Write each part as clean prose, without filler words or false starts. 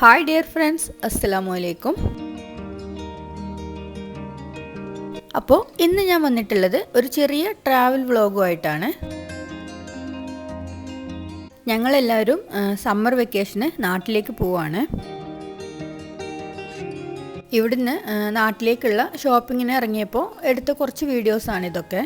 Hi dear friends, അസ്സലാമു അലൈക്കും. അപ്പോൾ ഇന്ന് ഞാൻ വന്നിട്ടുള്ളത് ഒരു ചെറിയ ട്രാവൽ വ്ളോഗുമായിട്ടാണ്. ഞങ്ങളെല്ലാവരും സമ്മർ വെക്കേഷന് നാട്ടിലേക്ക് പോവാണ്. ഇവിടുന്ന് നാട്ടിലേക്കുള്ള ഷോപ്പിങ്ങിന് ഇറങ്ങിയപ്പോൾ എടുത്ത കുറച്ച് വീഡിയോസാണ് ഇതൊക്കെ.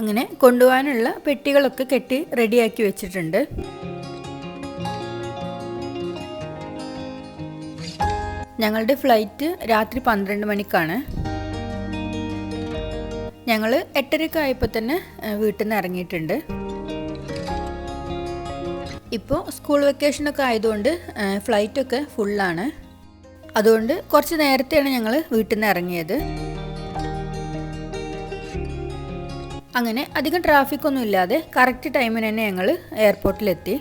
അങ്ങനെ കൊണ്ടുപോകാനുള്ള പെട്ടികളൊക്കെ കെട്ടി റെഡിയാക്കി വെച്ചിട്ടുണ്ട്. ഞങ്ങളുടെ ഫ്ലൈറ്റ് രാത്രി 12 മണിക്കാണ്. ഞങ്ങൾ 8:30 ആയപ്പോൾ തന്നെ വീട്ടിൽ നിന്ന് ഇറങ്ങിയിട്ടുണ്ട്. ഇപ്പോൾ സ്കൂൾ വെക്കേഷനൊക്കെ ആയതുകൊണ്ട് ഫ്ലൈറ്റൊക്കെ ഫുള്ളാണ്. അതുകൊണ്ട് കുറച്ച് നേരത്തെയാണ് ഞങ്ങൾ വീട്ടിൽ നിന്ന് ഇറങ്ങിയത്. അങ്ങനെ അധികം ട്രാഫിക്കൊന്നും ഇല്ലാതെ കറക്റ്റ് ടൈമിന് തന്നെ ഞങ്ങൾ എയർപോർട്ടിലെത്തി.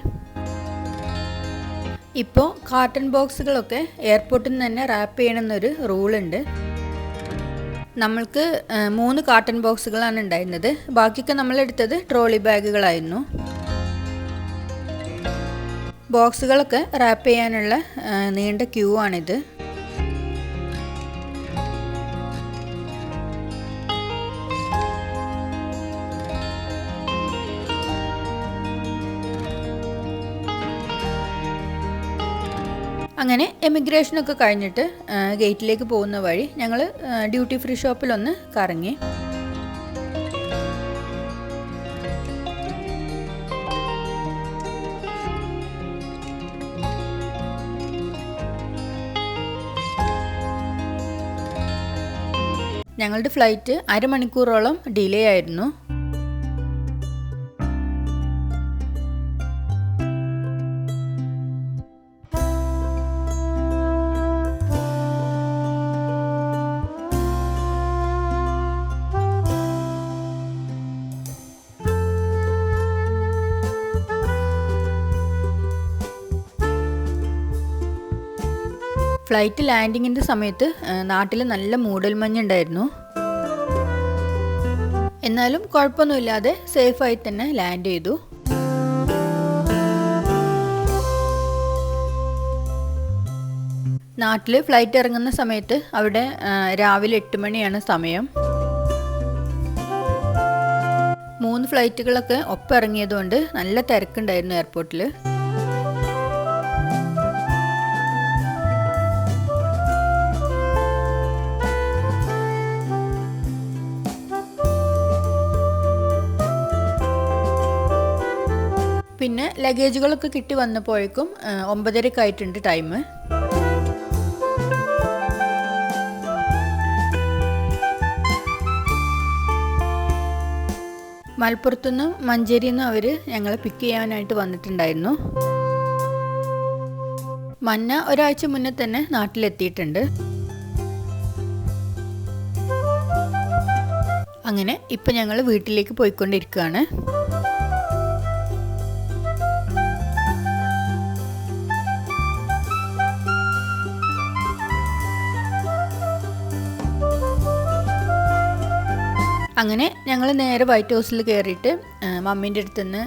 ഇപ്പോൾ കാർട്ടൺ ബോക്സുകളൊക്കെ എയർപോർട്ടിൽ നിന്ന് തന്നെ റാപ്പ് ചെയ്യണമെന്നൊരു റൂളുണ്ട്. നമ്മൾക്ക് 3 കാർട്ടൺ ബോക്സുകളാണ് ഉണ്ടായിരുന്നത്. ബാക്കിയൊക്കെ നമ്മളെടുത്തത് ട്രോളി ബാഗുകളായിരുന്നു. ബോക്സുകളൊക്കെ റാപ്പ് ചെയ്യാനുള്ള നീണ്ട ക്യൂ ആണിത്. അങ്ങനെ എമിഗ്രേഷനൊക്കെ കഴിഞ്ഞിട്ട് ഗേറ്റിലേക്ക് പോകുന്ന വഴി ഞങ്ങൾ ഡ്യൂട്ടി ഫ്രീ ഷോപ്പിലൊന്ന് കറങ്ങി. ഞങ്ങളുടെ ഫ്ലൈറ്റ് അരമണിക്കൂറോളം ഡിലേ ആയിരുന്നു. ഫ്ലൈറ്റ് ലാൻഡിങ്ങിൻ്റെ സമയത്ത് നാട്ടിൽ നല്ല മൂടൽമഞ്ഞുണ്ടായിരുന്നു. എന്നാലും കുഴപ്പമൊന്നുമില്ലാതെ സേഫായി തന്നെ ലാൻഡ് ചെയ്തു. നാട്ടിൽ ഫ്ലൈറ്റ് ഇറങ്ങുന്ന സമയത്ത് അവിടെ രാവിലെ 8 മണിയാണ് സമയം. 3 ഫ്ലൈറ്റുകളൊക്കെ ഒപ്പം ഇറങ്ങിയതുകൊണ്ട് നല്ല തിരക്കുണ്ടായിരുന്നു എയർപോർട്ടിൽ. പിന്നെ ലഗേജുകളൊക്കെ കിട്ടി വന്നപ്പോഴേക്കും 9:30 ആയിട്ടുണ്ട് ടൈം. മലപ്പുറത്തുനിന്നും മഞ്ചേരിയിൽ നിന്നും അവർ ഞങ്ങളെ പിക്ക് ചെയ്യാനായിട്ട് വന്നിട്ടുണ്ടായിരുന്നു. മന്ന ഒരാഴ്ച മുന്നേ തന്നെ നാട്ടിലെത്തിയിട്ടുണ്ട്. അങ്ങനെ ഇപ്പം ഞങ്ങൾ വീട്ടിലേക്ക് പോയിക്കൊണ്ടിരിക്കുകയാണ്. അങ്ങനെ ഞങ്ങൾ നേരെ വൈറ്റ് ഹൗസിൽ കയറിയിട്ട് മമ്മീൻ്റെ അടുത്ത് നിന്ന്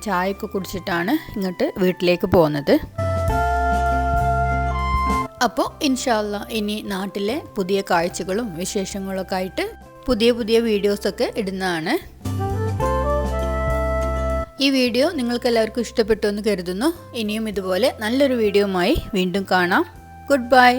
ചായയൊക്കെ കുടിച്ചിട്ടാണ് ഇങ്ങോട്ട് വീട്ടിലേക്ക് പോകുന്നത്. അപ്പോൾ ഇൻഷാ അല്ലാ ഇനി നാട്ടിലെ പുതിയ കാഴ്ചകളും വിശേഷങ്ങളൊക്കെ ആയിട്ട് പുതിയ വീഡിയോസൊക്കെ ഇടുന്നതാണ്. ഈ വീഡിയോ നിങ്ങൾക്ക് എല്ലാവർക്കും ഇഷ്ടപ്പെട്ടു എന്ന് കരുതുന്നു. ഇനിയും ഇതുപോലെ നല്ലൊരു വീഡിയോയുമായി വീണ്ടും കാണാം. Good bye.